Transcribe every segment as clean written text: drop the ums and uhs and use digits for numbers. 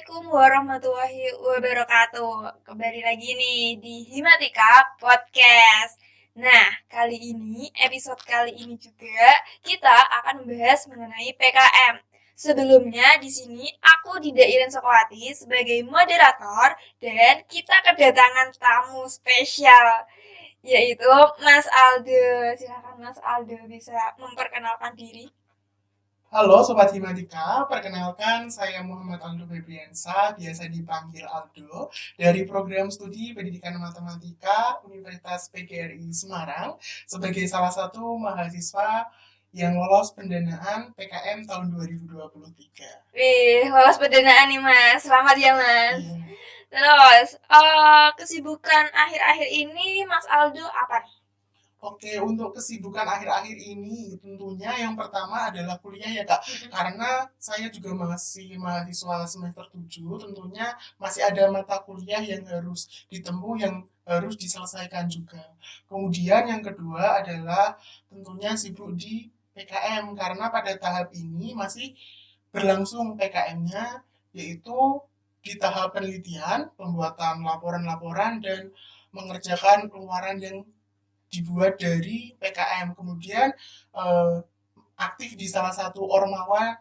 Assalamualaikum warahmatullahi wabarakatuh. Kembali lagi nih di Himatika Podcast. Nah, episode kali ini juga kita akan membahas mengenai PKM. Sebelumnya di sini aku Dida Iren Sokowati sebagai moderator dan kita kedatangan tamu spesial yaitu Mas Aldo. Silakan Mas Aldo bisa memperkenalkan diri. Halo Sobat Himatika, perkenalkan saya Muhammad Aldo Febriansa, biasa dipanggil Aldo, dari program studi Pendidikan Matematika Universitas PGRI Semarang, sebagai salah satu mahasiswa yang lolos pendanaan PKM tahun 2023. Wih, lolos pendanaan nih Mas. Selamat ya Mas. Iya. Terus, kesibukan akhir-akhir ini Mas Aldo apa nih? Oke, untuk kesibukan akhir-akhir ini tentunya yang pertama adalah kuliah ya Kak. Karena saya juga masih mahasiswa semester 7, tentunya masih ada mata kuliah yang harus ditempuh, yang harus diselesaikan juga. Kemudian yang kedua adalah tentunya sibuk di PKM, karena pada tahap ini masih berlangsung PKM-nya, yaitu di tahap penelitian, pembuatan laporan-laporan, dan mengerjakan pengeluaran yang dibuat dari PKM. Kemudian eh, aktif di salah satu ormawa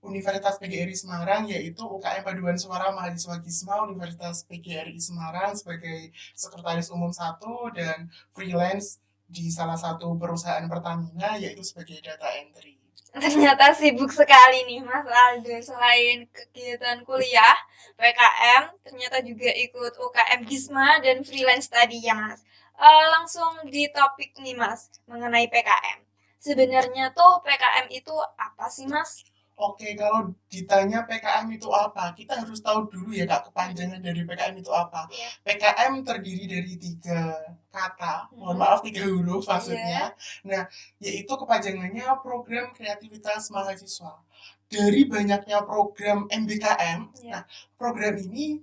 Universitas PGRI Semarang, yaitu UKM Paduan Suara Mahasiswa Gisma Universitas PGRI Semarang sebagai Sekretaris Umum 1 dan freelance di salah satu perusahaan Pertamina, yaitu sebagai data entry. Ternyata sibuk sekali nih Mas Aldo. Selain kegiatan kuliah, PKM, ternyata juga ikut UKM Gisma dan freelance tadi ya Mas. Langsung di topik nih Mas, mengenai PKM. Sebenarnya tuh PKM itu apa sih Mas? Oke, kalau ditanya PKM itu apa, kita harus tahu dulu ya Kak, kepanjangan dari PKM itu apa. Iya. PKM terdiri dari 3 kata, mohon maaf 3 huruf maksudnya. Nah, yaitu kepanjangannya Program Kreativitas Mahasiswa. Dari banyaknya program MBKM, nah program ini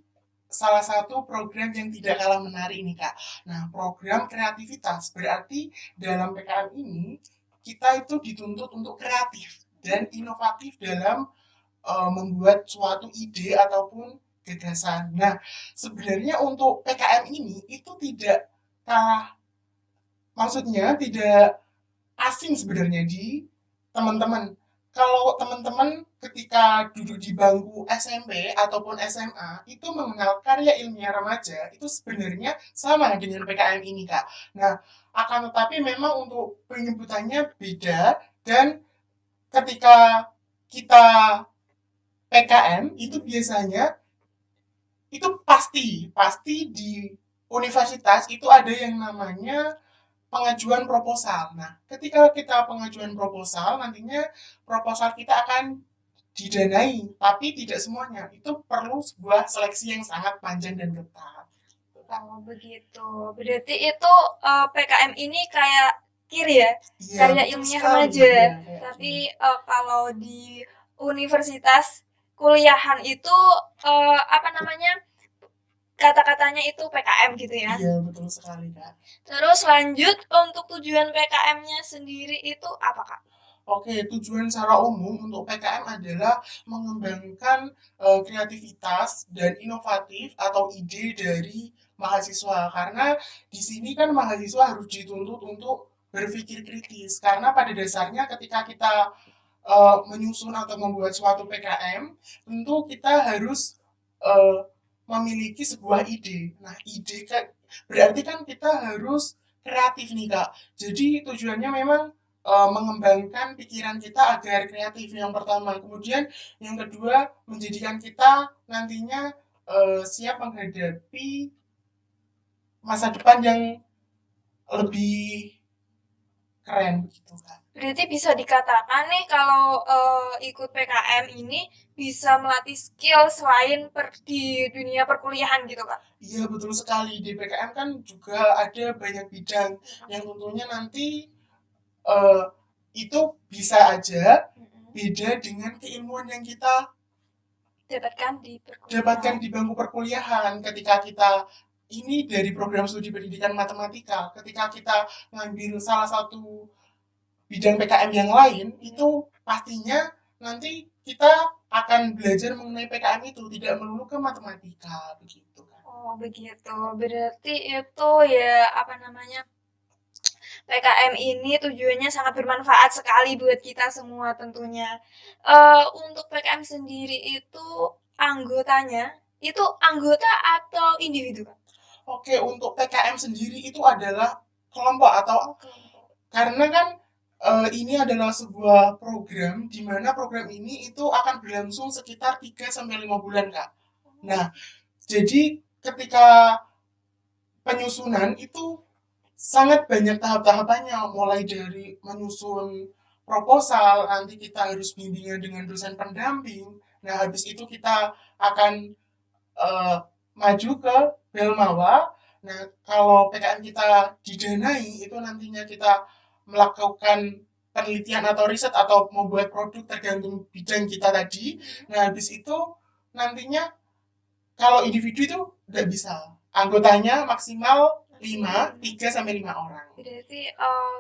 salah satu program yang tidak kalah menarik nih Kak. Nah, program kreativitas berarti dalam PKM ini kita itu dituntut untuk kreatif dan inovatif dalam membuat suatu ide ataupun gagasan. Nah, sebenarnya untuk PKM ini itu tidak kalah, maksudnya tidak asing sebenarnya di teman-teman. Kalau teman-teman ketika duduk di bangku SMP ataupun SMA itu mengenal karya ilmiah remaja, itu sebenarnya sama dengan PKM ini Kak. Nah, akan tetapi memang untuk penyebutannya beda, dan ketika kita PKM itu biasanya itu pasti pasti di universitas itu ada yang namanya pengajuan proposal. Nah, ketika kita pengajuan proposal, nantinya proposal kita akan didanai, tapi tidak semuanya. Itu perlu sebuah seleksi yang sangat panjang dan ketat. Oh begitu. Berarti itu PKM ini kayak KIR ya, Iya, karya betul ilmiah sekali. remaja. Ya, kayak Tapi gini. kalau di universitas kuliahan itu apa namanya, kata-katanya itu PKM gitu ya. Iya, betul sekali, Kak. Terus lanjut untuk tujuan PKM-nya sendiri itu apa Kak? Oke, tujuan secara umum untuk PKM adalah mengembangkan kreativitas dan inovatif atau ide dari mahasiswa. Karena di sini kan mahasiswa harus dituntut untuk berpikir kritis. Karena pada dasarnya ketika kita menyusun atau membuat suatu PKM, tentu kita harus eh, memiliki sebuah ide. Nah, ide kan berarti kan kita harus kreatif nih Kak. Jadi tujuannya memang mengembangkan pikiran kita agar kreatif yang pertama. Kemudian yang kedua menjadikan kita nantinya siap menghadapi masa depan yang lebih keren gitu Kak. Berarti bisa dikatakan nih kalau ikut PKM ini bisa melatih skill selain di dunia perkuliahan gitu Kak. Iya betul sekali, di PKM kan juga ada banyak bidang yang tentunya nanti eh, itu bisa aja beda dengan keilmuan yang kita Dapatkan di dapatkan perkuliahan. di bangku perkuliahan. Ketika kita ini dari program studi pendidikan matematika, ketika kita ngambil salah satu bidang PKM yang lain, itu pastinya nanti kita akan belajar mengenai PKM itu, tidak melulu ke matematika begitu kan. Oh, begitu. Berarti itu ya apa namanya? PKM ini tujuannya sangat bermanfaat sekali buat kita semua tentunya. Untuk PKM sendiri itu anggotanya itu anggota atau individu, Kak? Oke, untuk PKM sendiri itu adalah kelompok atau Oh, kelompok. karena kan ini adalah sebuah program di mana program ini itu akan berlangsung sekitar 3 sampai 5 bulan, Kak. Nah, jadi ketika penyusunan itu sangat banyak tahap-tahapannya, mulai dari menyusun proposal, nanti kita harus bimbingan dengan dosen pendamping. Nah, habis itu kita akan maju ke Belmawa. Nah, kalau PKM kita didanai, itu nantinya kita melakukan penelitian atau riset atau membuat produk tergantung bidang kita tadi. Nah, habis itu nantinya kalau individu itu udah bisa. Anggotanya maksimal 3 sampai 5 orang. Berarti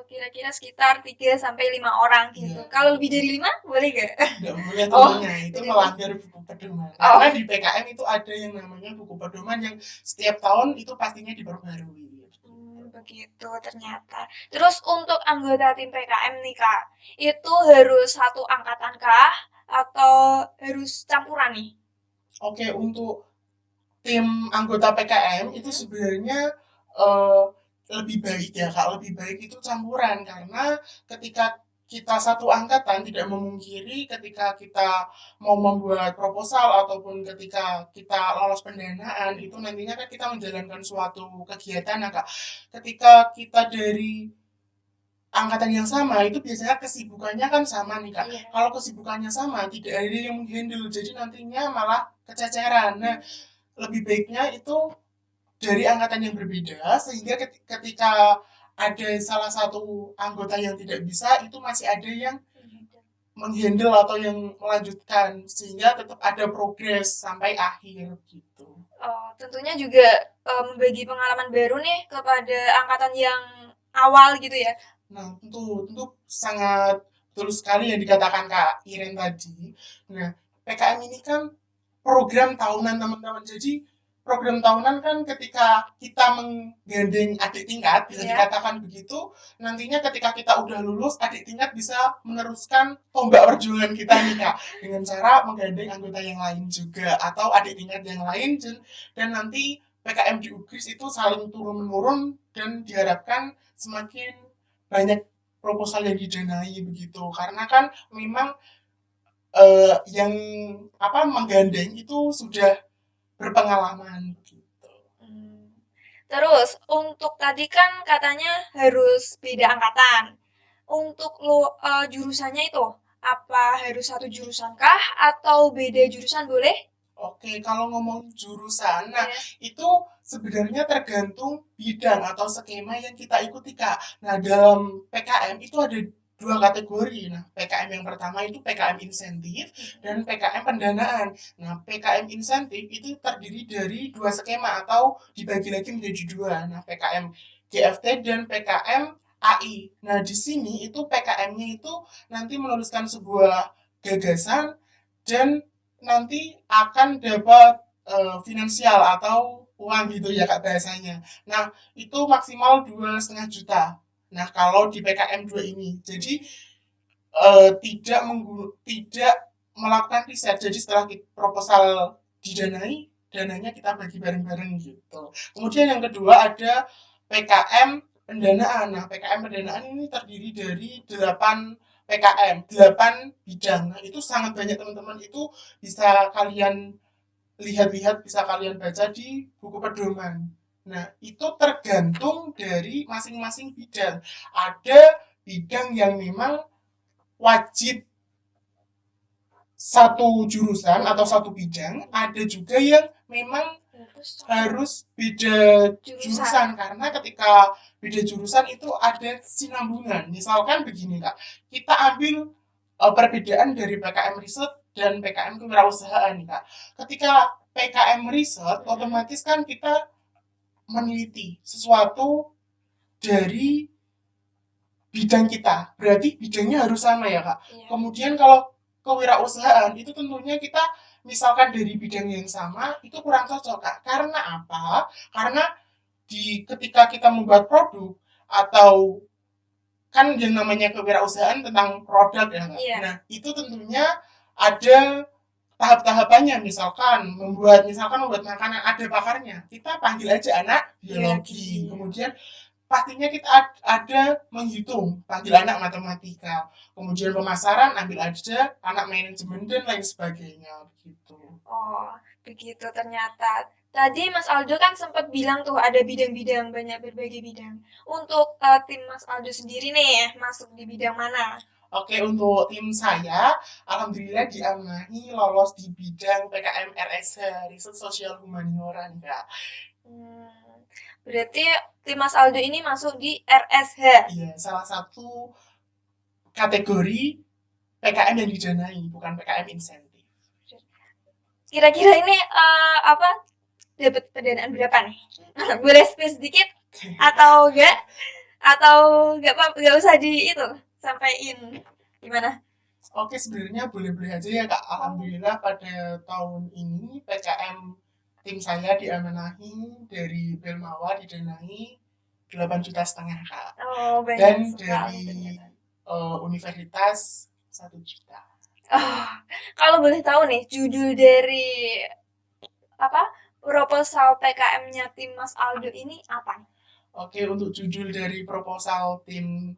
kira-kira sekitar 3 sampai 5 orang gitu. Iya. Kalau lebih dari 5 boleh gak? Nggak boleh Oh, tentunya, itu jadi- melanggar buku pedoman. Oh. Karena di PKM itu ada yang namanya buku pedoman yang setiap tahun itu pastinya diperbarui. Begitu ternyata. Terus untuk anggota tim PKM nih Kak, itu harus satu angkatan kah? Atau harus campuran nih? Oke, untuk tim anggota PKM itu sebenarnya eh, lebih baik ya Kak, lebih baik itu campuran karena ketika kita satu angkatan tidak memungkiri ketika kita mau membuat proposal ataupun ketika kita lolos pendanaan itu nantinya kan kita menjalankan suatu kegiatan nah Kak. Ketika kita dari angkatan yang sama itu biasanya kesibukannya kan sama nih Kak. Iya. Kalau kesibukannya sama tidak ada yang menghandle jadi nantinya malah kececeran. Nah, lebih baiknya itu dari angkatan yang berbeda sehingga ketika ada salah satu anggota yang tidak bisa itu masih ada yang menghandle atau yang melanjutkan sehingga tetap ada progres sampai akhir gitu. Tentunya juga membagi pengalaman baru nih kepada angkatan yang awal gitu ya. Nah, tentu sangat betul sekali yang dikatakan Kak Iren tadi. Nah, PKM ini kan program tahunan teman-teman. Jadi program tahunan kan ketika kita menggandeng adik tingkat, bisa Iya. dikatakan begitu, nantinya ketika kita udah lulus, adik tingkat bisa meneruskan tombak perjuangan kita nih Kak, dengan cara menggandeng anggota yang lain juga, atau adik tingkat yang lain, dan nanti PKM di UGRIS itu saling turun-menurun, dan diharapkan semakin banyak proposal yang didanai begitu, karena kan memang yang menggandeng itu sudah berpengalaman gitu. Terus untuk tadi kan katanya harus beda angkatan. Untuk lo jurusannya itu apa harus satu jurusan kah atau beda jurusan boleh? Oke, kalau ngomong jurusan, nah Iya. itu sebenarnya tergantung bidang atau skema yang kita ikuti Kak. Nah dalam PKM itu ada dua kategori. Nah PKM yang pertama itu PKM insentif dan PKM pendanaan. Nah PKM insentif itu terdiri dari dua skema atau dibagi lagi menjadi dua. Nah PKM GFT dan PKM AI. Nah di sini itu PKM-nya itu nanti menuliskan sebuah gagasan dan nanti akan dapat finansial atau uang gitu ya Kak bahasanya. Nah, itu maksimal 2,5 juta. Nah, kalau di PKM 2 ini. Jadi tidak melakukan riset. Jadi setelah proposal didanai, dananya kita bagi bareng-bareng gitu. Kemudian yang kedua ada PKM pendanaan. Nah, PKM pendanaan ini terdiri dari 8 PKM, 8 bidang. Nah, itu sangat banyak teman-teman, itu bisa kalian lihat-lihat, bisa kalian baca di buku pedoman. Nah, itu tergantung dari masing-masing bidang. Ada bidang yang memang wajib satu jurusan atau satu bidang, ada juga yang memang harus beda jurusan karena ketika beda jurusan itu ada sinambungan. Misalkan begini Kak, kita ambil perbedaan dari PKM riset dan PKM kewirausahaan nih Kak. Ketika PKM riset otomatis kan kita meneliti sesuatu dari bidang kita, berarti bidangnya harus sama ya Kak. Iya. Kemudian kalau kewirausahaan itu tentunya kita misalkan dari bidang yang sama itu kurang cocok Kak. Karena apa? Karena ketika kita membuat produk atau kan yang namanya kewirausahaan tentang produk ya Kak. Iya. Nah, itu tentunya ada tahap-tahapannya, misalkan membuat makanan ada pakarnya. Kita panggil aja anak biologi. Kemudian pastinya kita ada menghitung, panggil anak matematika. Kemudian pemasaran ambil aja anak manajemen dan lain sebagainya gitu. Oh, begitu ternyata. Tadi Mas Aldo kan sempat bilang tuh ada bidang-bidang, banyak berbagai bidang. Untuk tim Mas Aldo sendiri nih, masuk di bidang mana? Oke, untuk tim saya, alhamdulillah diamanahi lolos di bidang PKM RSH, Riset Sosial Humaniora nih Kak. Berarti tim Mas Aldo ini masuk di RSH. Iya, salah satu kategori PKM yang didanai, bukan PKM insentif. Kira-kira ini dapat pendanaan berapa nih? Boleh space sedikit atau enggak? Atau enggak usah di itu sampaiin gimana? Oke, sebenarnya boleh-boleh aja ya Kak. Alhamdulillah pada tahun ini PKM tim saya diamanahi dari Belmawa didanai 8,5 juta Kak. Oh, Dan banyak sekali dari ternyata. universitas 1 juta. Oh, kalau boleh tahu nih judul dari proposal PKM-nya tim Mas Aldo ini apa? Oke, untuk judul dari proposal tim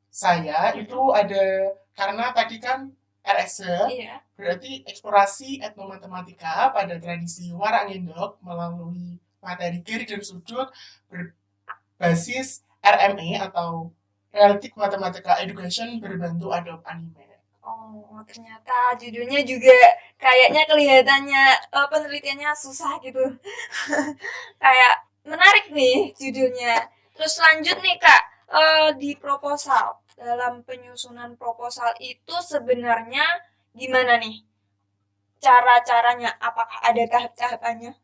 saya itu ada, karena tadi kan RSE, Iya. berarti eksplorasi etnomatematika pada tradisi Warangendok melalui materi kiri dan sudut berbasis RME atau Realistic Mathematical Education berbentuk Adobe Animate. Oh, ternyata judulnya juga kayaknya kelihatannya penelitiannya susah gitu. Kayak menarik nih judulnya. Terus lanjut nih Kak, di proposal. Dalam penyusunan proposal itu sebenarnya gimana nih? Cara-caranya, apakah ada tahap-tahapannya?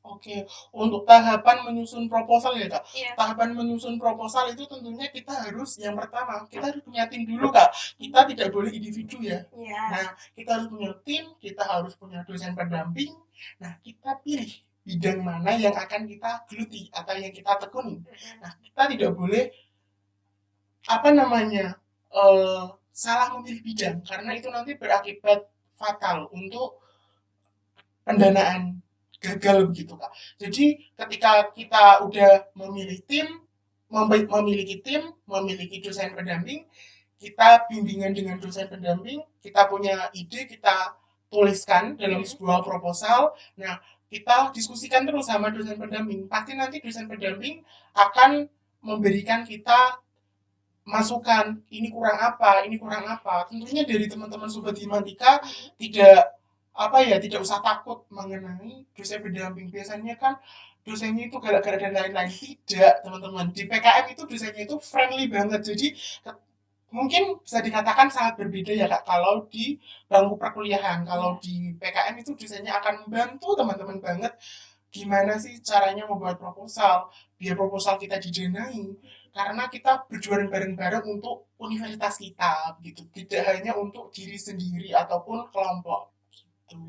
Oke, untuk tahapan menyusun proposal ya Kak. Iya. Tahapan menyusun proposal itu tentunya kita harus, yang pertama, kita harus punya tim dulu Kak. Kita tidak boleh individu ya. Iya. Nah, kita harus punya tim, kita harus punya dosen pendamping. Nah, kita pilih bidang mana yang akan kita geluti atau yang kita tekuni. Nah, kita tidak boleh salah memilih bidang karena itu nanti berakibat fatal untuk pendanaan gagal begitu Kak. Jadi ketika kita udah memilih tim, memiliki dosen pendamping, kita bimbingan dengan dosen pendamping, kita punya ide, kita tuliskan dalam sebuah proposal. Nah, kita diskusikan terus sama dosen pendamping. Pasti nanti dosen pendamping akan memberikan kita masukan, ini kurang apa. Tentunya dari teman-teman Sobat Himatika tidak usah takut mengenai dosen pendamping. Biasanya kan dosennya itu galak-galak dan lain-lain. Tidak, teman-teman. Di PKM itu dosennya itu friendly banget. Jadi mungkin bisa dikatakan sangat berbeda ya Kak kalau di bangku perkuliahan. Kalau di PKM itu dosennya akan membantu teman-teman banget gimana sih caranya membuat proposal biar proposal kita didanai, karena kita berjuang bareng-bareng untuk universitas kita gitu, tidak hanya untuk diri sendiri ataupun kelompok gitu.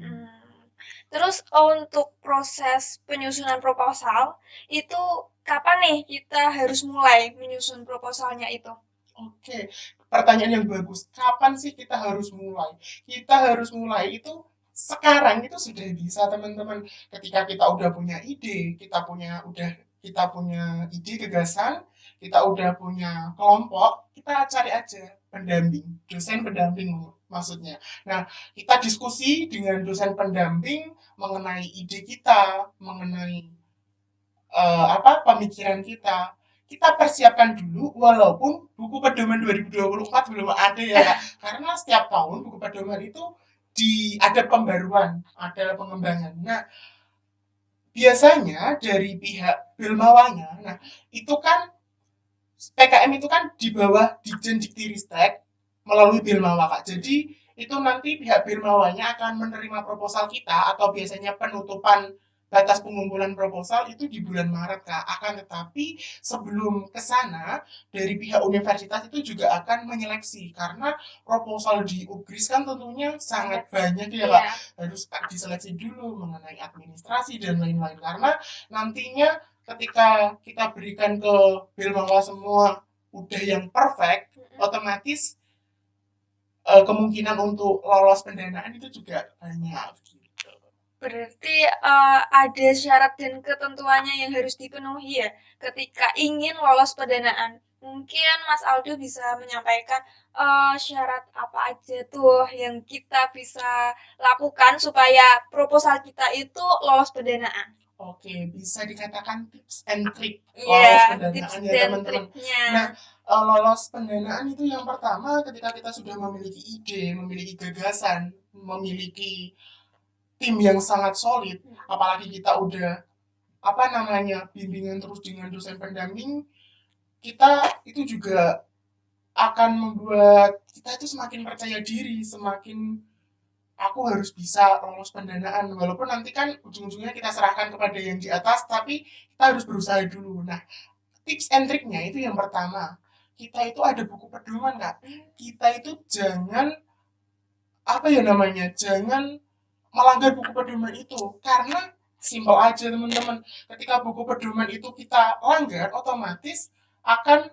Terus untuk proses penyusunan proposal itu kapan nih kita harus mulai menyusun proposalnya itu? Oke, pertanyaan yang bagus. Kapan sih kita harus mulai? Kita harus mulai itu sekarang itu sudah bisa teman-teman. Ketika kita udah punya ide, kita punya ide gagasan, kita udah punya kelompok, kita cari aja pendamping, dosen pendamping maksudnya. Nah, kita diskusi dengan dosen pendamping mengenai ide kita, mengenai pemikiran kita. Kita persiapkan dulu, walaupun buku pedoman 2024 belum ada ya Kak. Karena setiap tahun buku pedoman itu ada pembaruan, ada pengembangan. Nah, biasanya dari pihak Belmawanya, nah itu kan PKM itu kan di bawah Ditjen Diktiristek melalui Belmawa Kak. Jadi itu nanti pihak Belmawanya akan menerima proposal kita atau biasanya penutupan batas pengumpulan proposal itu di bulan Maret, Kak. Akan tetapi sebelum ke sana, dari pihak universitas itu juga akan menyeleksi karena proposal di UGRIS kan tentunya sangat banyak ya, Kak. Iya. Harus diseleksi dulu mengenai administrasi dan lain-lain karena nantinya ketika kita berikan ke Bilmawa semua udah yang perfect, otomatis kemungkinan untuk lolos pendanaan itu juga banyak gitu. Berarti ada syarat dan ketentuannya yang harus dipenuhi ya ketika ingin lolos pendanaan. Mungkin Mas Aldo bisa menyampaikan syarat apa aja tuh yang kita bisa lakukan supaya proposal kita itu lolos pendanaan. Oke, bisa dikatakan tips and trick lolos Iya, tips pendanaan ya dan teman-teman. triknya. Nah, lolos pendanaan itu yang pertama ketika kita sudah memiliki ide, memiliki gagasan, memiliki tim yang sangat solid, apalagi kita udah apa namanya bimbingan terus dengan dosen pendamping, kita itu juga akan membuat kita itu semakin percaya diri, semakin aku harus bisa lolos pendanaan walaupun nanti kan ujung-ujungnya kita serahkan kepada yang di atas tapi kita harus berusaha dulu. Nah, tips and triknya itu yang pertama, kita itu ada buku pedoman, Kak. Kita itu jangan apa ya namanya, jangan melanggar buku pedoman itu karena simpel aja teman-teman, ketika buku pedoman itu kita langgar otomatis akan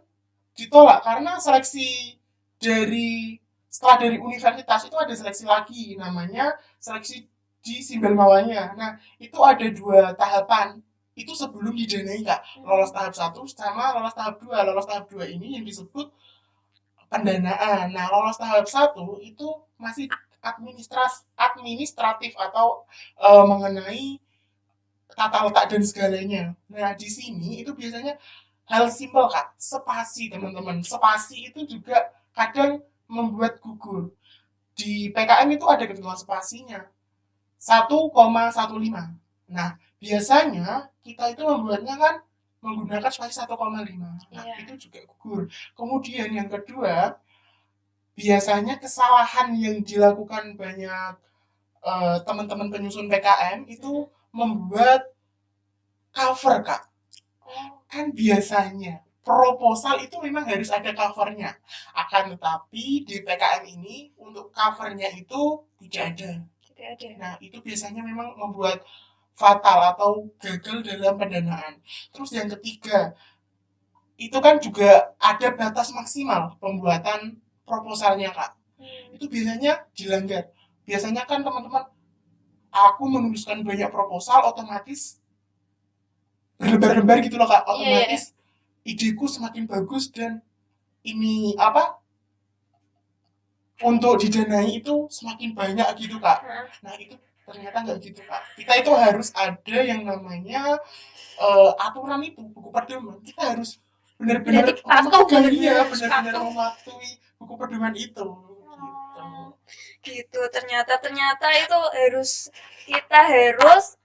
ditolak karena seleksi dari setelah dari universitas itu ada seleksi lagi namanya seleksi di Simbel Mawanya. Nah, itu ada 2 tahapan. Itu sebelum didanai, Kak. Lolos tahap 1 sama lolos tahap 2. Lolos tahap 2 ini yang disebut pendanaan. Nah, lolos tahap 1 itu masih administratif atau mengenai tata letak dan segalanya. Nah, di sini itu biasanya hal simpel, Kak, spasi teman-teman. Spasi itu juga kadang membuat gugur. Di PKM itu ada ketentuan spasinya 1,15. Nah, biasanya kita itu membuatnya kan menggunakan spasi 1,5. Nah, Iya. itu juga gugur. Kemudian yang kedua, biasanya kesalahan yang dilakukan banyak teman-teman penyusun PKM itu membuat cover, Kak. Kan biasanya proposal itu memang harus ada covernya. Akan tetapi di PKM ini untuk covernya itu tidak ada. Tidak ada. Nah, itu biasanya memang membuat fatal atau gagal dalam pendanaan. Terus yang ketiga, itu kan juga ada batas maksimal pembuatan proposalnya, Kak. Itu biasanya dilanggar. Biasanya kan teman-teman, aku menuliskan banyak proposal, otomatis berlembar-lembar gitu loh, Kak. Iya, iya. Otomatis ideku semakin bagus dan ini apa untuk didanai itu semakin banyak gitu, Kak. Nah, itu ternyata nggak gitu, Kak. Kita itu harus ada yang namanya aturan itu buku pedoman. Kita harus benar-benar Berarti patuh, mematuhi, benar-benar harus benar-benar patuh. mematuhi buku pedoman itu. Gitu. Gitu ternyata itu kita harus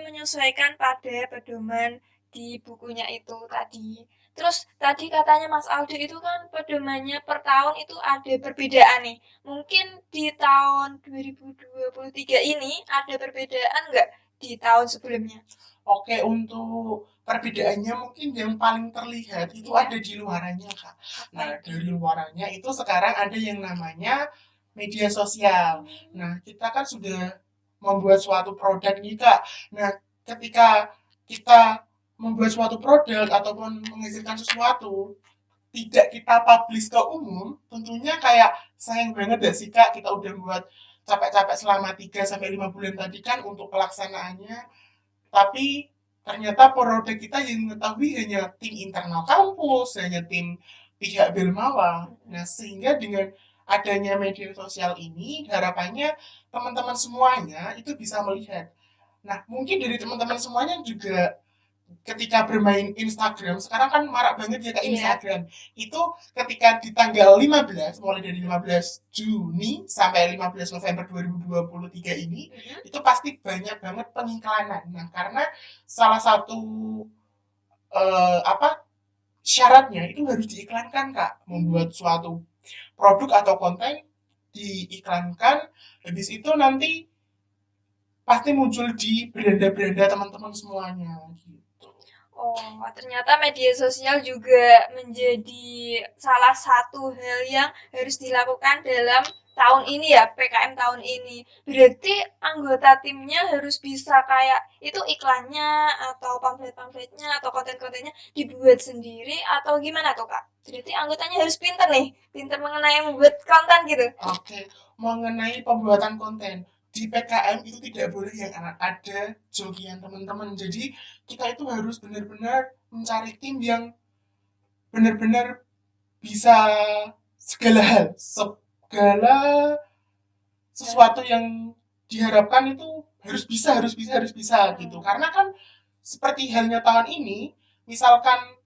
menyesuaikan pada pedoman di bukunya itu tadi. Terus tadi katanya Mas Aldo itu kan pedomannya per tahun itu ada perbedaan nih. Mungkin di tahun 2023 ini ada perbedaan nggak di tahun sebelumnya? Oke, untuk perbedaannya mungkin yang paling terlihat itu ada di luarannya, Kak. Nah, dari luarannya itu sekarang ada yang namanya media sosial. Nah, kita kan sudah membuat suatu produk nih, Kak. Nah, ketika kita membuat suatu produk ataupun menghasilkan sesuatu, tidak kita publish ke umum, tentunya kayak sayang banget gak sih, Kak, kita udah buat capek-capek selama 3 sampai 5 bulan tadi kan untuk pelaksanaannya, tapi ternyata produk kita yang mengetahui hanya tim internal kampus, hanya tim pihak Belmawa. Nah, sehingga dengan adanya media sosial ini, harapannya teman-teman semuanya itu bisa melihat. Nah, mungkin dari teman-teman semuanya juga ketika bermain Instagram, sekarang kan marak banget ya ke Instagram. Itu ketika di tanggal 15, mulai dari 15 Juni sampai 15 November 2023 ini, itu pasti banyak banget pengiklanan. Nah, karena salah satu apa syaratnya itu harus diiklankan, Kak. Membuat suatu produk atau konten diiklankan, habis itu nanti pasti muncul di beranda-beranda teman-teman semuanya gitu. Oh, ternyata media sosial juga menjadi salah satu hal yang harus dilakukan dalam tahun ini ya, PKM tahun ini. Berarti anggota timnya harus bisa kayak itu iklannya atau pamflet-pamfletnya atau konten-kontennya dibuat sendiri atau gimana tuh Kak? Berarti anggotanya harus pintar nih, pintar mengenai membuat konten gitu. Oke, mengenai pembuatan konten di PKM itu tidak boleh yang ada jokian teman-teman. Jadi kita itu harus benar-benar mencari tim yang benar-benar bisa segala hal, segala sesuatu yang diharapkan itu harus bisa gitu. Karena kan seperti halnya tahun ini, misalkan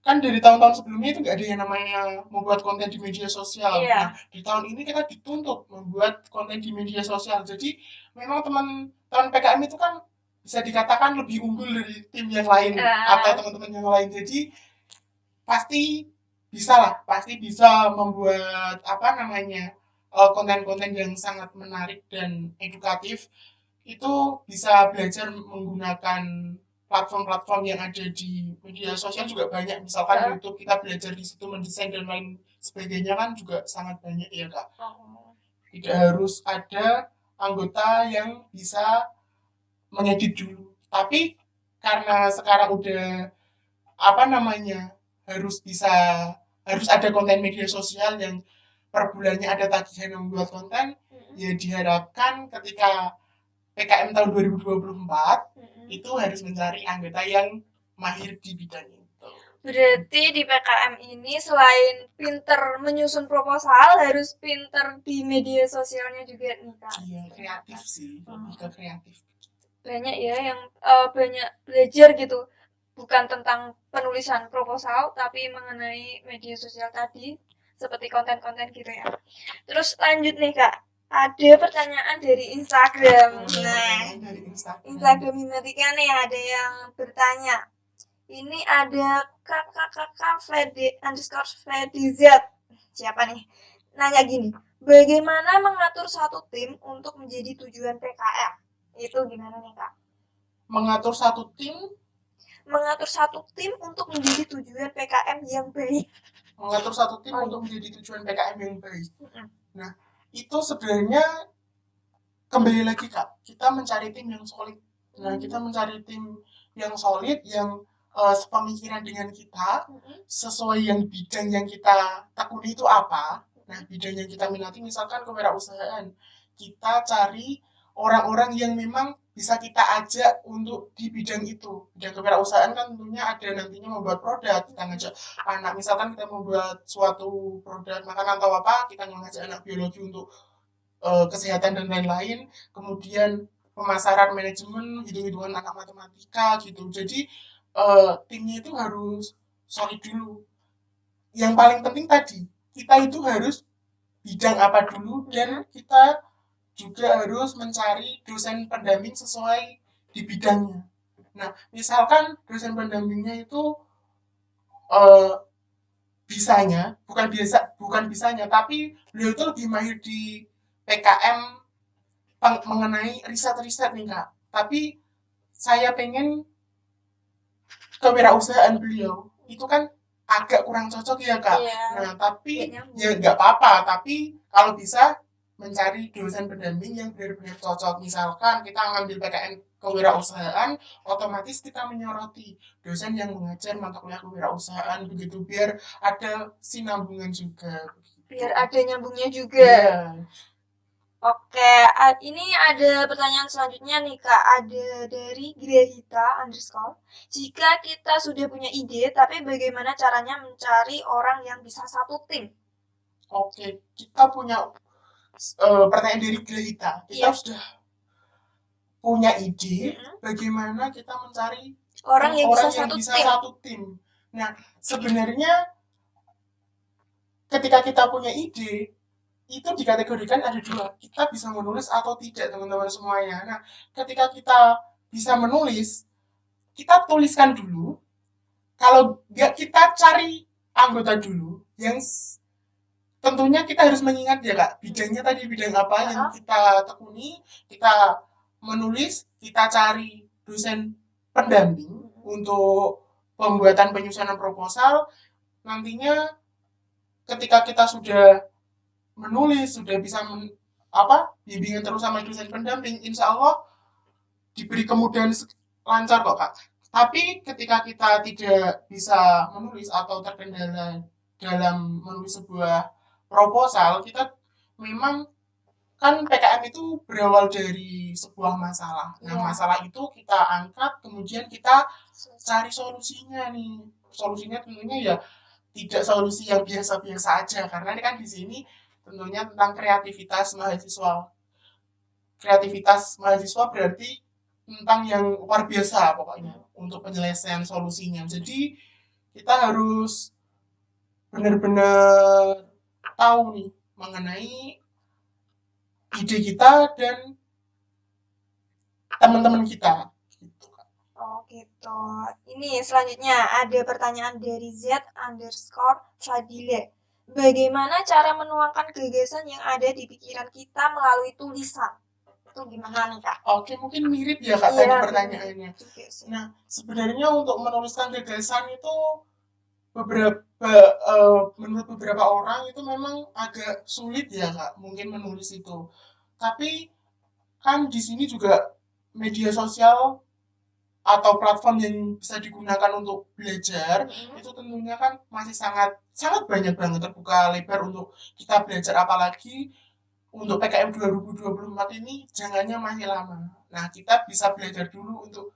kan dari tahun-tahun sebelumnya itu nggak ada yang namanya membuat konten di media sosial. Iya. Nah, di tahun ini kita dituntut membuat konten di media sosial. Jadi memang teman-teman PKM itu kan bisa dikatakan lebih unggul dari tim yang lain atau teman-teman yang lain. Jadi pasti bisa membuat apa namanya konten-konten yang sangat menarik dan edukatif. Itu bisa belajar menggunakan platform-platform yang ada di media sosial juga banyak. Misalkan YouTube, kita belajar di situ mendesain dan lain sebagainya kan juga sangat banyak ya Kak. Tidak harus ada anggota yang bisa mengedit dulu. Tapi karena sekarang udah apa namanya harus ada konten media sosial yang per bulannya ada tagihan yang membuat konten, ya diharapkan ketika PKM tahun 2024 itu harus mencari anggota yang mahir di bidang itu. Berarti di PKM ini selain pinter menyusun proposal, harus pinter di media sosialnya juga nih Kak. Iya, kreatif sih, lebih ke kreatif. Banyak ya yang banyak belajar gitu, bukan tentang penulisan proposal, tapi mengenai media sosial tadi, seperti konten-konten gitu ya. Terus lanjut nih Kak, ada pertanyaan dari Instagram. Nah, dari Instagram Himatika nih ada yang bertanya. Ini ada kakak _Freddy Z. Siapa nih? Nanya gini, bagaimana mengatur satu tim untuk menjadi tujuan PKM? Itu gimana nih Kak? Mengatur satu tim untuk menjadi tujuan PKM yang baik. Mengatur satu tim untuk menjadi tujuan PKM yang baik. Nah, itu sebenarnya kembali lagi Kak, kita mencari tim yang solid. Nah, kita mencari tim yang solid, yang sepemikiran dengan kita, sesuai yang bidang yang kita tekuni itu apa. Nah, bidang yang kita minati misalkan kewirausahaan, kita cari orang-orang yang memang bisa kita ajak untuk di bidang itu. Bidang kewirausahaan kan tentunya ada nantinya membuat produk, kita ngajak anak, misalkan kita membuat suatu produk makanan atau apa, kita ngajak anak biologi untuk kesehatan dan lain-lain, kemudian pemasaran, manajemen, hitung-hitungan anak matematika gitu. Jadi timnya itu harus solid dulu. Yang paling penting tadi, kita itu harus bidang apa dulu, dan kita juga harus mencari dosen pendamping sesuai di bidangnya. Nah, misalkan dosen pendampingnya itu bukan bisanya, tapi beliau itu lebih mahir di PKM mengenai riset-riset nih Kak. Tapi saya pengen kewirausahaan beliau itu kan agak kurang cocok ya Kak. Nah, tapi ya nggak apa-apa. Tapi kalau bisa mencari dosen pendamping yang benar-benar cocok. Misalkan kita ngambil PKN kewirausahaan, otomatis kita menyoroti dosen yang mengajar mata kuliah kewirausahaan begitu, biar ada sinambungan juga. Biar ada nyambungnya juga. Yeah. Oke, ini ada pertanyaan selanjutnya nih Kak, ada dari Grahita _ jika kita sudah punya ide, tapi bagaimana caranya mencari orang yang bisa satu tim? Oke, kita punya pertanyaan dari Grahita. Kita sudah punya ide, bagaimana kita mencari orang yang bisa satu tim. Nah, sebenarnya ketika kita punya ide, itu dikategorikan ada dua, kita bisa menulis atau tidak teman-teman semuanya. Nah, ketika kita bisa menulis, kita tuliskan dulu. Kalau nggak, kita cari anggota dulu yang tentunya kita harus mengingat ya Kak, bidangnya tadi bidang apa yang kita tekuni, kita menulis, kita cari dosen pendamping untuk pembuatan penyusunan proposal. Nantinya ketika kita sudah menulis, sudah bisa bimbingan terus sama dosen pendamping, insya Allah diberi kemudahan lancar kok Kak. Tapi ketika kita tidak bisa menulis atau terkendala dalam menulis sebuah proposal, kita memang kan PKM itu berawal dari sebuah masalah. Nah, masalah itu kita angkat, kemudian kita cari solusinya nih. Solusinya tentunya ya tidak solusi yang biasa-biasa aja, karena ini kan di sini tentunya tentang kreativitas mahasiswa. Kreativitas mahasiswa berarti tentang yang luar biasa pokoknya untuk penyelesaian solusinya. Jadi kita harus benar-benar tahu nih mengenai ide kita dan teman-teman kita gitu. Oh gitu. Ini selanjutnya ada pertanyaan dari Z_Fadile. Bagaimana cara menuangkan gagasan yang ada di pikiran kita melalui tulisan? Itu gimana nih Kak? Oke, mungkin mirip ya Kak tadi pertanyaannya. Nah, sebenarnya untuk menuliskan gagasan itu menurut beberapa orang itu memang agak sulit ya Kak, mungkin menulis itu. Tapi kan di sini juga media sosial atau platform yang bisa digunakan untuk belajar itu tentunya kan masih sangat banyak banget, terbuka lebar untuk kita belajar, apalagi untuk PKM 2024 ini jangannya masih lama. Nah, kita bisa belajar dulu untuk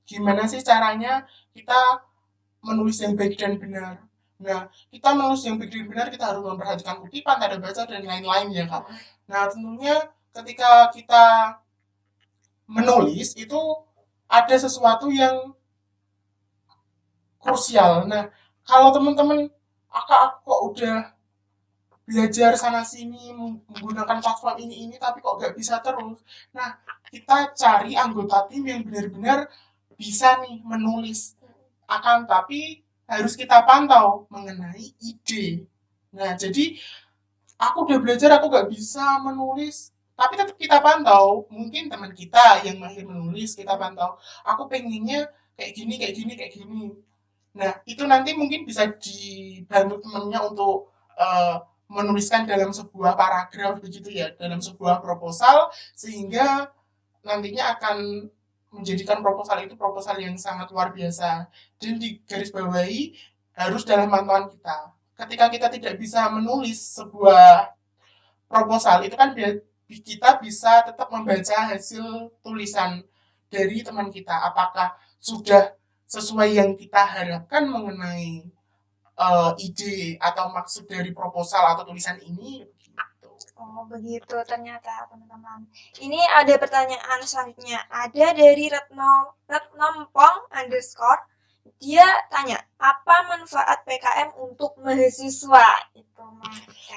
gimana sih caranya kita menulis yang baik dan benar. Nah, kita menulis yang baik dan benar, kita harus memperhatikan kutipan, tanda baca, dan lain-lain ya Kak. Nah, tentunya ketika kita menulis itu ada sesuatu yang krusial. Nah, kalau teman-teman aku kok udah belajar sana sini menggunakan platform ini tapi kok gak bisa terus. Nah, kita cari anggota tim yang benar-benar bisa nih menulis, akan tapi harus kita pantau mengenai ide. Nah, jadi aku udah belajar, aku gak bisa menulis, tapi tetap kita pantau. Mungkin teman kita yang mahir menulis, kita pantau. Aku pengennya kayak gini, kayak gini, kayak gini. Nah, itu nanti mungkin bisa dibantu temannya untuk menuliskan dalam sebuah paragraf begitu ya, dalam sebuah proposal, sehingga nantinya akan menjadikan proposal itu proposal yang sangat luar biasa. Dan digarisbawahi harus dalam pantauan kita. Ketika kita tidak bisa menulis sebuah proposal, itu kan kita bisa tetap membaca hasil tulisan dari teman kita. Apakah sudah sesuai yang kita harapkan mengenai ide atau maksud dari proposal atau tulisan ini. Oh begitu ternyata teman-teman. Ini ada pertanyaan selanjutnya. Ada dari Retnompong_. Dia tanya, apa manfaat PKM untuk mahasiswa? Itu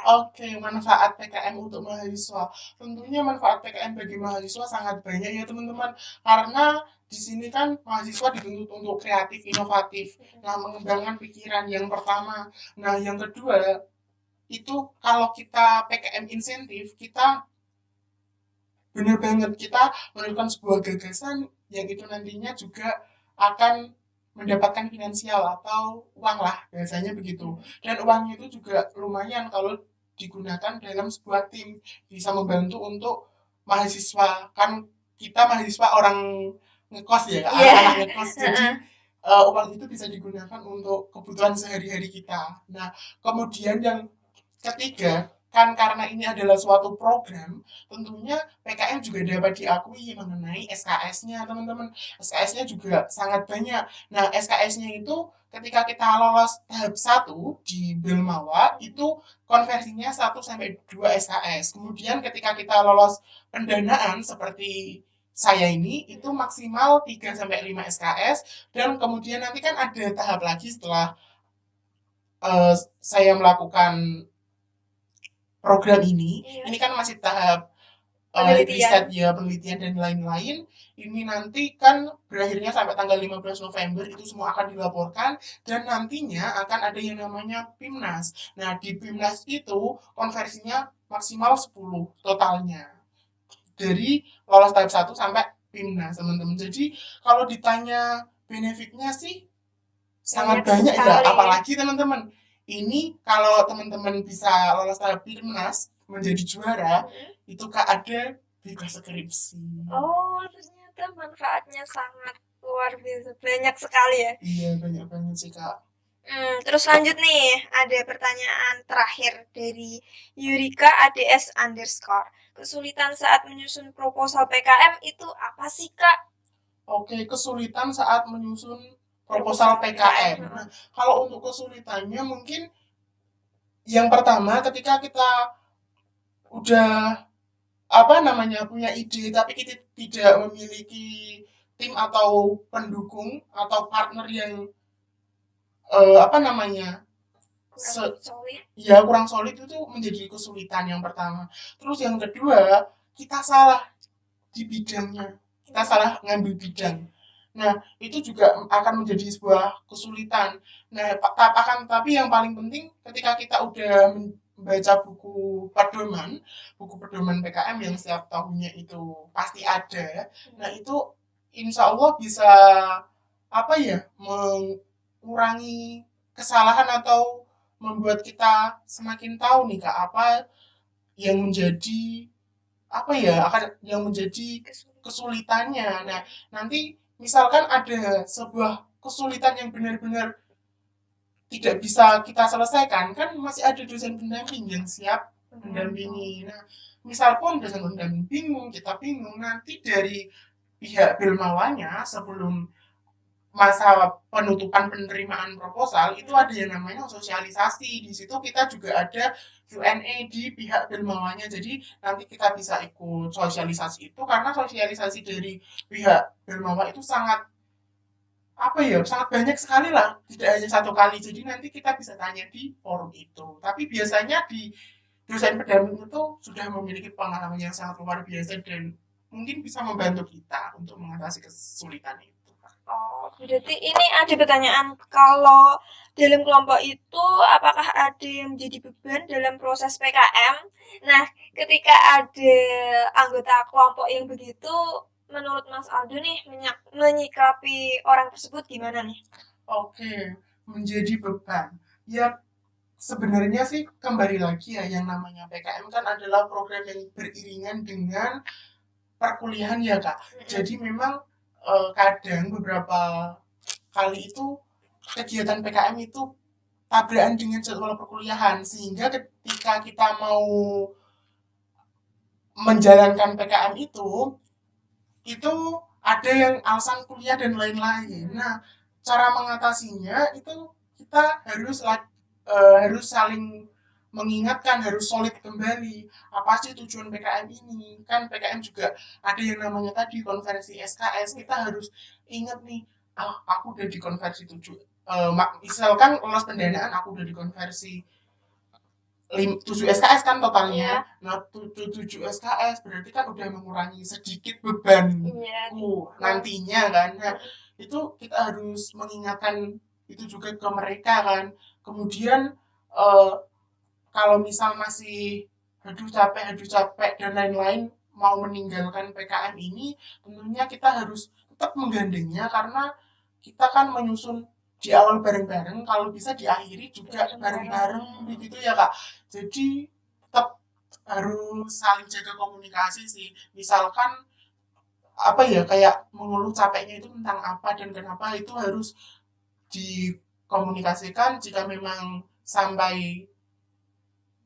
Oke, manfaat PKM untuk mahasiswa. Tentunya manfaat PKM bagi mahasiswa sangat banyak ya teman-teman. Karena di sini kan mahasiswa dituntut untuk kreatif, inovatif. Nah, mengembangkan pikiran yang pertama. Nah, yang kedua, itu kalau kita PKM insentif, kita benar banget kita menentukan sebuah gagasan yang itu nantinya juga akan mendapatkan finansial atau uang lah, biasanya begitu. Dan uangnya itu juga lumayan kalau digunakan dalam sebuah tim, bisa membantu untuk mahasiswa. Kan kita mahasiswa orang ngekos ya, anak-anak ngekos, jadi uang itu bisa digunakan untuk kebutuhan sehari-hari kita. Nah, kemudian yang ketiga, kan karena ini adalah suatu program, tentunya PKM juga dapat diakui mengenai SKS-nya, teman-teman. SKS-nya juga sangat banyak. Nah, SKS-nya itu ketika kita lolos tahap 1 di Belmawa, itu konversinya 1-2 SKS. Kemudian ketika kita lolos pendanaan seperti saya ini, itu maksimal 3-5 SKS. Dan kemudian nanti kan ada tahap lagi setelah saya melakukan program ini kan masih tahap riset ya, penelitian dan lain-lain. Ini nanti kan berakhirnya sampai tanggal 15 November itu semua akan dilaporkan, dan nantinya akan ada yang namanya PIMNAS. Nah, di PIMNAS itu konversinya maksimal 10 totalnya. dari lolos tahap 1 sampai PIMNAS teman-teman. Jadi kalau ditanya benefitnya sih sangat banyak ya, sekali. apalagi teman-teman ini kalau teman-teman bisa lolos tahap PIMNAS menjadi juara, itu Kak ada bebas skripsi. Oh, ternyata manfaatnya sangat luar biasa, banyak sekali ya. Iya, banyak banget sih Kak. Terus lanjut nih, ada pertanyaan terakhir dari Yurika ADS underscore. Kesulitan saat menyusun proposal PKM itu apa sih Kak? Oke, kesulitan saat menyusun proposal PKM. Nah, kalau untuk kesulitannya mungkin yang pertama ketika kita udah punya ide tapi kita tidak memiliki tim atau pendukung atau partner yang kurang solid itu menjadi kesulitan yang pertama. Terus yang kedua, kita salah di bidangnya, kita salah ngambil bidang. Nah, itu juga akan menjadi sebuah kesulitan. Nah, tapi yang paling penting ketika kita udah membaca buku pedoman PKM yang setiap tahunnya itu pasti ada. Nah, itu insya Allah bisa mengurangi kesalahan atau membuat kita semakin tahu nih Kak apa yang menjadi yang menjadi kesulitannya. Nah, nanti misalkan ada sebuah kesulitan yang benar-benar tidak bisa kita selesaikan, kan masih ada dosen pendamping yang siap mendampingi. Nah, misal pun dosen pendamping bingung, kita bingung, nanti dari pihak Bilmawanya sebelum masa penutupan penerimaan proposal itu ada yang namanya sosialisasi. Di situ kita juga ada Q&A di pihak Bilmawanya. Jadi nanti kita bisa ikut sosialisasi itu karena sosialisasi dari pihak Bilmawa itu sangat sangat banyak sekali lah, tidak hanya satu kali. Jadi nanti kita bisa tanya di forum itu. Tapi biasanya di dosen pendamping itu sudah memiliki pengalaman yang sangat luar biasa dan mungkin bisa membantu kita untuk mengatasi kesulitan itu. Oh, berarti ini ada pertanyaan, kalau dalam kelompok itu apakah ada yang menjadi beban dalam proses PKM? Nah, ketika ada anggota kelompok yang begitu, menurut Mas Aldo nih menyikapi orang tersebut gimana nih? Oke, menjadi beban. Ya, sebenarnya sih kembali lagi ya, yang namanya PKM kan adalah program yang beriringan dengan perkuliahan ya Kak. Jadi memang kadang beberapa kali itu kegiatan PKM itu tabrakan dengan jadwal perkuliahan sehingga ketika kita mau menjalankan PKM itu ada yang alasan kuliah dan lain-lain. Nah, cara mengatasinya itu kita harus saling mengingatkan, harus solid kembali apa sih tujuan PKM ini. Kan PKM juga ada yang namanya tadi konversi SKS. Kita harus ingat nih, aku udah dikonversi 7 misalkan lolos pendanaan aku udah dikonversi 7 SKS kan totalnya. Nah, 7 SKS berarti kan udah mengurangi sedikit beban nantinya kan. Nah, itu kita harus mengingatkan itu juga ke mereka kan. Kemudian kalau misal masih aduh capek dan lain-lain mau meninggalkan PKM ini, tentunya kita harus tetap menggandengnya karena kita kan menyusun di awal bareng-bareng, kalau bisa diakhiri juga bareng-bareng begitu ya Kak. Jadi tetap harus saling jaga komunikasi sih. Misalkan kayak mengeluh capeknya itu tentang apa dan kenapa, itu harus dikomunikasikan. Jika memang sampai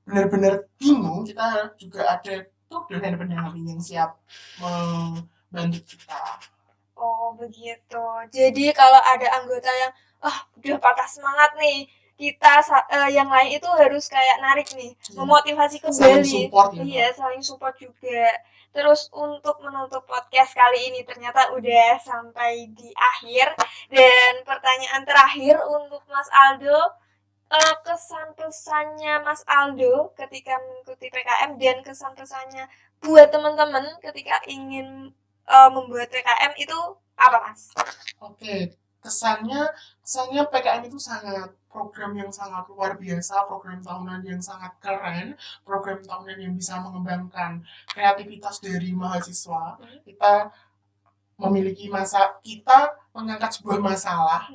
benar-benar bingung, kita juga ada tuh dosen pendamping yang siap membantu kita. Oh begitu. Jadi kalau ada anggota yang udah patah semangat nih, kita yang lain itu harus kayak narik nih, memotivasi kembali. Saling support ya. Iya, saling support juga. Terus untuk menutup podcast kali ini ternyata udah sampai di akhir, dan pertanyaan terakhir untuk Mas Aldo, kesan pesannya Mas Aldo ketika mengikuti PKM dan kesan pesannya buat teman-teman ketika ingin membuat PKM itu apa Mas? Oke, kesannya PKM itu sangat program yang sangat luar biasa, program tahunan yang sangat keren, program tahunan yang bisa mengembangkan kreativitas dari mahasiswa. Kita mengangkat sebuah masalah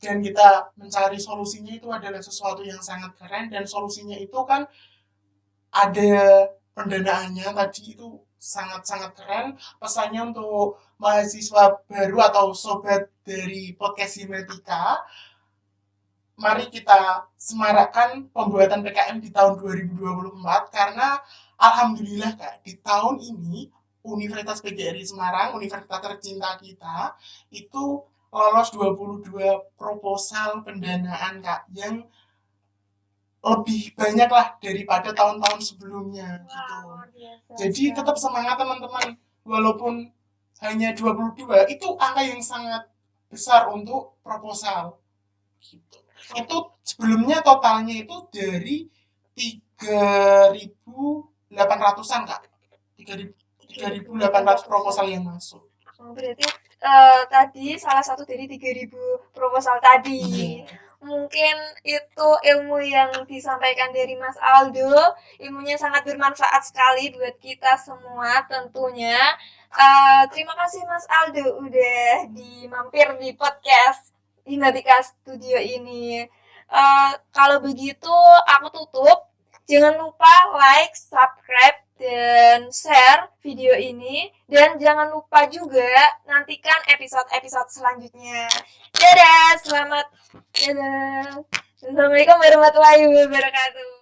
dan kita mencari solusinya, itu adalah sesuatu yang sangat keren. Dan solusinya itu kan ada pendanaannya tadi, itu sangat-sangat keren. Pesannya untuk mahasiswa baru atau sobat dari podcast Himatika, mari kita semarakkan pembuatan PKM di tahun 2024, karena alhamdulillah Kak, di tahun ini Universitas PGRI Semarang, universitas tercinta kita, itu lolos 22 proposal pendanaan Kak, yang lebih banyak lah daripada tahun-tahun sebelumnya gitu. Jadi tetap semangat teman-teman, walaupun hanya 22, itu angka yang sangat besar untuk proposal gitu. Itu sebelumnya totalnya itu dari 3.800-an Kak. 3.800 proposal yang masuk. Berarti tadi salah satu dari 3.000 proposal tadi. Mungkin itu ilmu yang disampaikan dari Mas Aldo, ilmunya sangat bermanfaat sekali buat kita semua tentunya. Terima kasih Mas Aldo udah mampir di podcast Himatika Studio ini. Kalau begitu aku tutup. Jangan lupa like, subscribe, dan share video ini. Dan jangan lupa juga nantikan episode-episode selanjutnya. Dadah, Assalamualaikum warahmatullahi wabarakatuh.